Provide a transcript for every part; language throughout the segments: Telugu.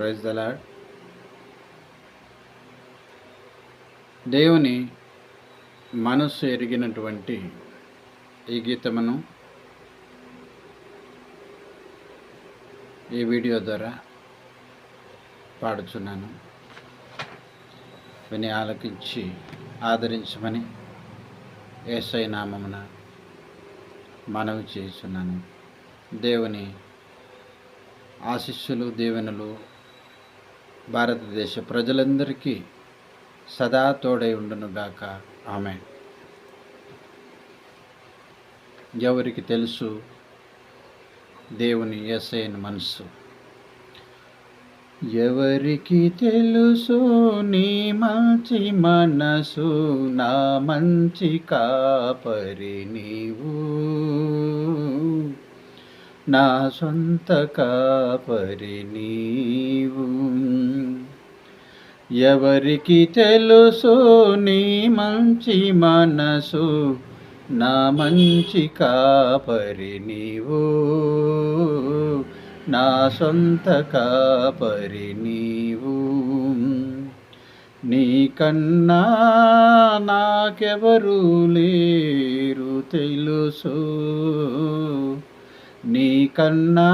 Praise the lord. దేవుని మనస్సు ఎరిగినటువంటి ఈ గీతమును ఈ వీడియో ద్వారా పాడుచున్నాను. విని ఆలకించి ఆదరించమని యేసయ్య నామమున మనవి చేస్తున్నాను. దేవుని ఆశీస్సులు దీవెనలు భారతదేశ ప్రజలందరికీ సదా తోడై ఉండునుగాక. ఆమేన్. ఎవరికి తెలుసు దేవుని యేసయ్యని మనస్సు? ఎవరికి తెలుసు నీ మంచి మనసు, నా మంచి కాపరి నీవు, నా సొంత కాపరి నీవు. ఎవరికి తెలుసు నీ మంచి మనసు, నా మంచి కాపరి నీవు, నా సొంత కాపరి నీవు. నీకన్నా నాకెవరు లేరు తెలుసు, నీకన్నా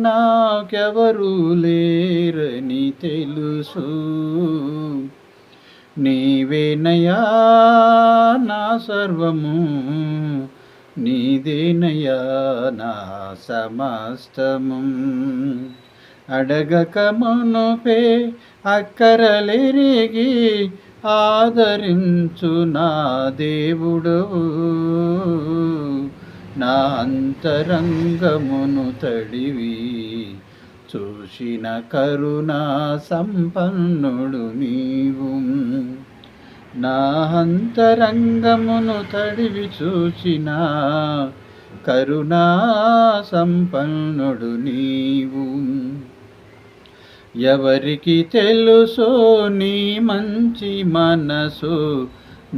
నాకెవరు లేరని తెలుసు. నీవేనయా నా సర్వము, నీదేనయా నా సమస్తము. అడగక మునుపే అక్కరలెరిగి ఆదరించు నా దేవుడవు, నా అంతరంగమును తడివి చూసిన కరుణా సంపన్నుడు నీవు. నా అంతరంగమును తడివి చూసిన కరుణా సంపన్నుడు నీవు. ఎవరికి తెలుసు నీ మంచి మనసు,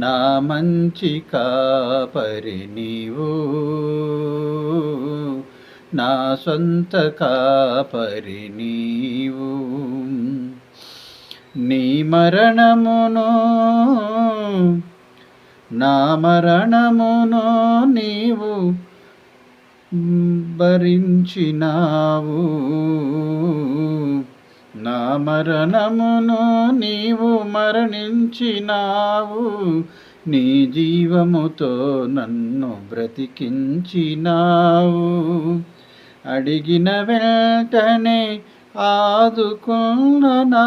నా మంచి కాపరి నీవు, నా సొంత కాపరి నీవు. నీ మరణమును నా మరణమును నీవు భరించినావు, నా మరణమును నీవు మరణించినావు. నీ జీవముతో నన్ను బ్రతికించినావు. అడిగిన వెంటనే ఆదుకున్న నా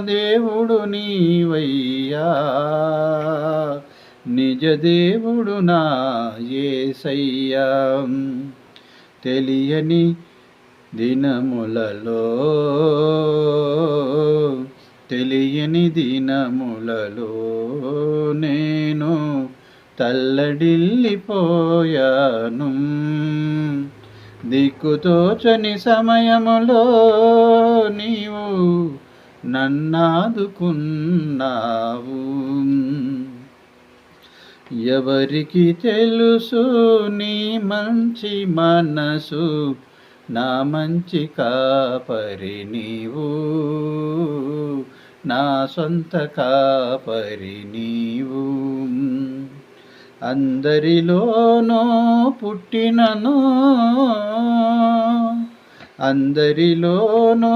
దేవుడు నీవయ్యా, నిజ దేవుడు నా యేసయ్యా. తెలియని దినములలో తెలియని దినములలో నేను తల్లడిల్లిపోయాను. దిక్కుతోచని సమయములో నీవు నన్నాదుకున్నావు. ఎవరికి తెలుసు నీ మంచి మనసు, నా మంచి కాపరి నీవు, నా సొంత కాపరి నీవు. అందరిలోనూ పుట్టినను, అందరిలోనూ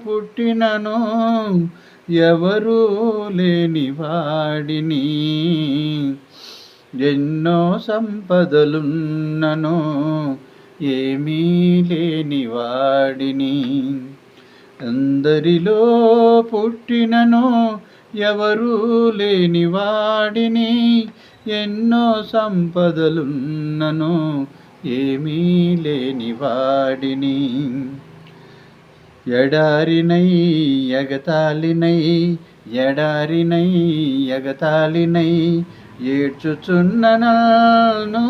పుట్టినను, ఎవరూ లేని వాడిని. ఎన్నో సంపదలున్నను, ఏమీ లేని వాడిని. అందరిలో పుట్టినను, ఎవరూ లేని వాడిని. ఎన్నో సంపదలున్నను, ఏమీ లేని వాడిని. ఎడారినై ఎగతాళినై, ఎడారినై ఎగతాళినై ఏడ్చుచున్న నన్ను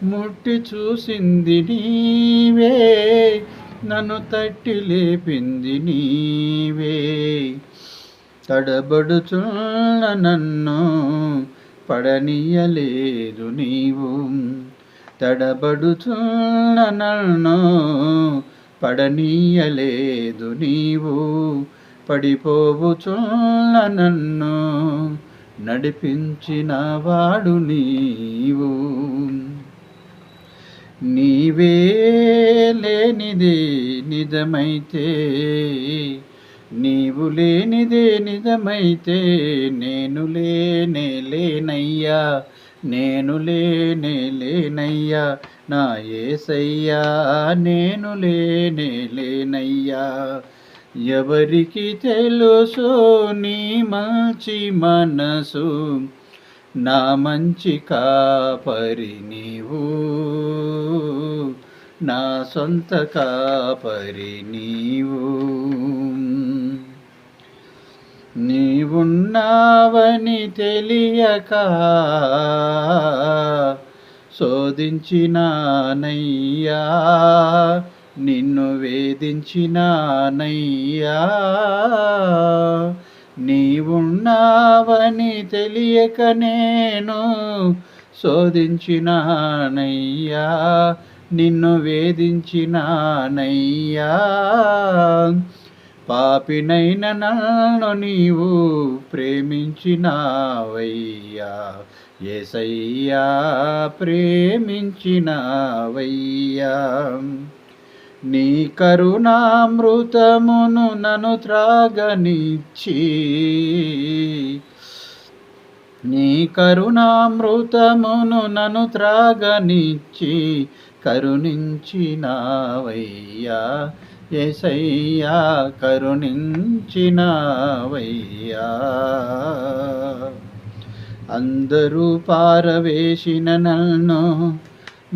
ముట్టి చూసింది నీవే, నన్ను తట్టి లేపింది నీవే. తడబడుచున్న నన్ను పడనీయలేదు నీవు, తడబడుచున్న నన్ను పడనీయలేదు నీవు. పడిపోవుచున్న నన్ను నడిపించిన వాడు నీవు. నీవే లేనిదే నిజమైతే, నీవు లేనిదే నిజమైతే, నేను లేనే లేనయ్యా, నేను లేనే లేనయ్యా నా యేసయ్యా, నేను లేనే లేనయ్యా. ఎవరికి తెలుసు నీ మంచి మనసు, నా మంచి కాపరి నీవు, నా సొంత కాపరి నీవు. నీవున్నావని తెలియక శోధించినానయ్యా, నిన్ను వేధించినానయ్యా. నీవున్నావని తెలియక నేను శోధించినానయ్యా, నిన్ను వేధించినానయ్యా. పాపినైన నన్ను నీవు ప్రేమించినావయ్యా, యేసయ్యా ప్రేమించినావయ్యా. నీ కరుణామృతమును నన్ను త్రాగనిచ్చి, నీ కరుణామృతమును నన్ను త్రాగనిచ్చి కరుణించినావయ్యా, యేసయ్యా కరుణించినావయ్యా. అందరూ పారవేసిన నన్ను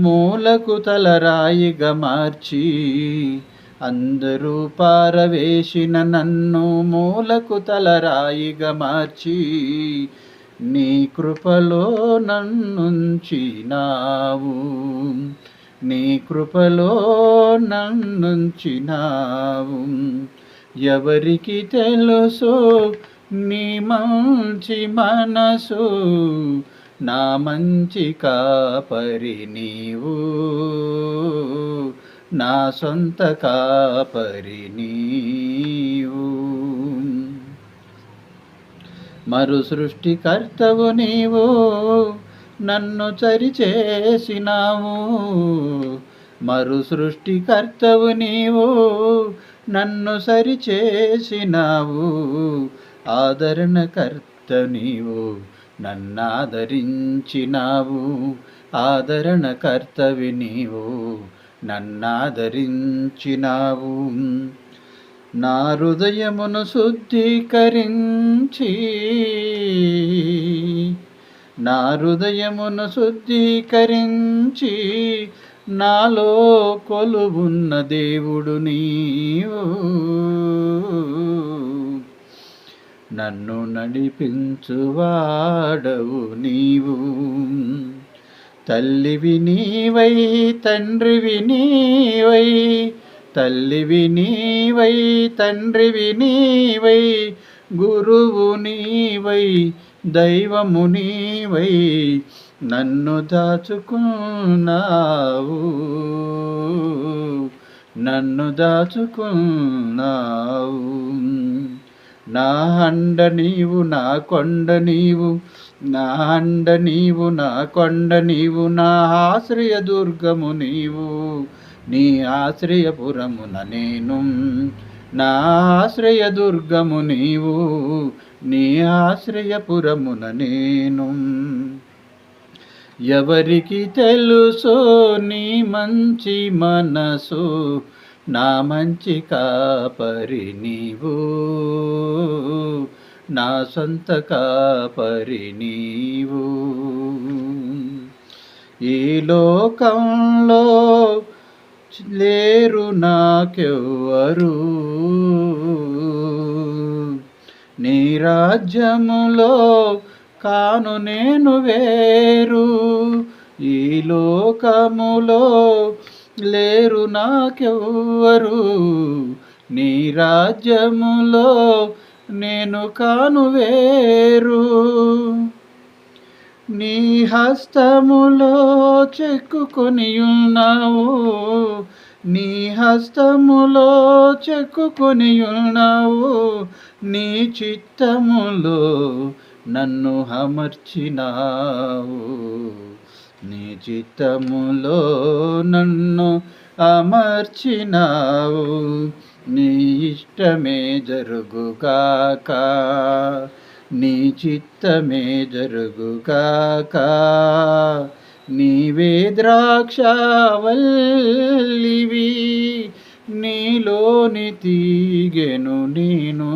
మూలకు తలరాయిగా మార్చి, అందరూ పారవేసిన నన్ను మూలకు తలరాయిగా మార్చి, నీ కృపలో నన్నుంచినావు, నీ కృపలో నన్నుంచినావు. ఎవరికి తెలుసు నీ మంచి మనసు, నా మంచి కాపరి నీవు, నా సొంత కాపరి నీవు. మరు సృష్టికర్తవు నీవు, నన్ను సరిచేసినావు. మరు సృష్టికర్తవు నీవు, నన్ను సరిచేసినావు. ఆదరణకర్త నీవు, నన్నాదరించినావు. ఆదరణకర్తవి నీవు, నన్నాదరించినావు. నా హృదయమును శుద్ధీకరించి, నా హృదయమును శుద్ధీకరించి, నాలో కొలువున్న దేవుడు నీవు. నన్ను నడిపించువాడవు నీవు. తల్లివి నీవై, తండ్రివి నీవై, తల్లివి నీవై, తండ్రివి నీవై, గురువు నీవై, దైవము నీవై, నన్ను దాచుకున్నావు, నన్ను దాచుకున్నావు. నా అండ నీవు, నా కొండ నీవు, నా అండ నీవు, నా కొండ నీవు, నా ఆశ్రయ దుర్గము నీవు, నీ ఆశ్రయపురమున నేను, నా ఆశ్రయ దుర్గము నీవు, నీ ఆశ్రయపురమున నేను. ఎవరికి తెలుసో నీ మంచి మనసు, నా మంచి కాపరి నీవు, నా సొంత కాపరి నీవు. ఈ లోకంలో లేరు నాకెవ్వరు, నీ రాజ్యములో కాను నేను వేరు. ఈ లోకములో లేరు నాకెవ్వరు, నీ రాజ్యములో నేను కాను వేరు. నీ హస్తములో చెక్కుకొని ఉన్నావు, నీ హస్తములో చెక్కుకొని ఉన్నావు, నీ చిత్తములో నన్ను అమర్చినావు, నీ చిత్తములో నన్ను అమర్చినావు. నీ ఇష్టమే జరుగుగాక, నీ చిత్తమే జరుగుగాక. నీవే ద్రాక్షావల్లివి, నీలోని తీగెను నేను.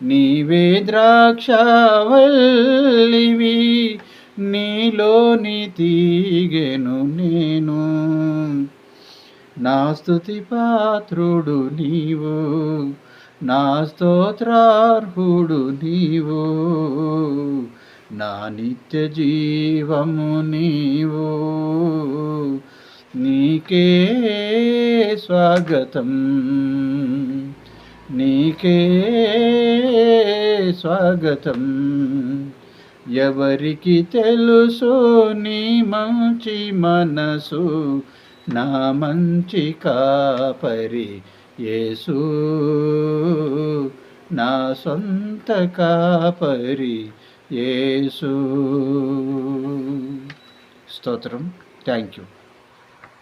నీవే ద్రాక్షావల్లివి, నీలోని తీగెను నేను. నా స్తుతి పాత్రుడు నీవు, నా స్తోత్రార్హుడు నీవు, నా నిత్య జీవము నీవు. నీకే స్వాగతం, నీకే స్వాగతం. ఎవరికి తెలుసు నీ మంచి మనసు, నా మంచి కాపరి యేసు, నా సొంత కాపరి యేసు. స్తోత్రం. Thank you.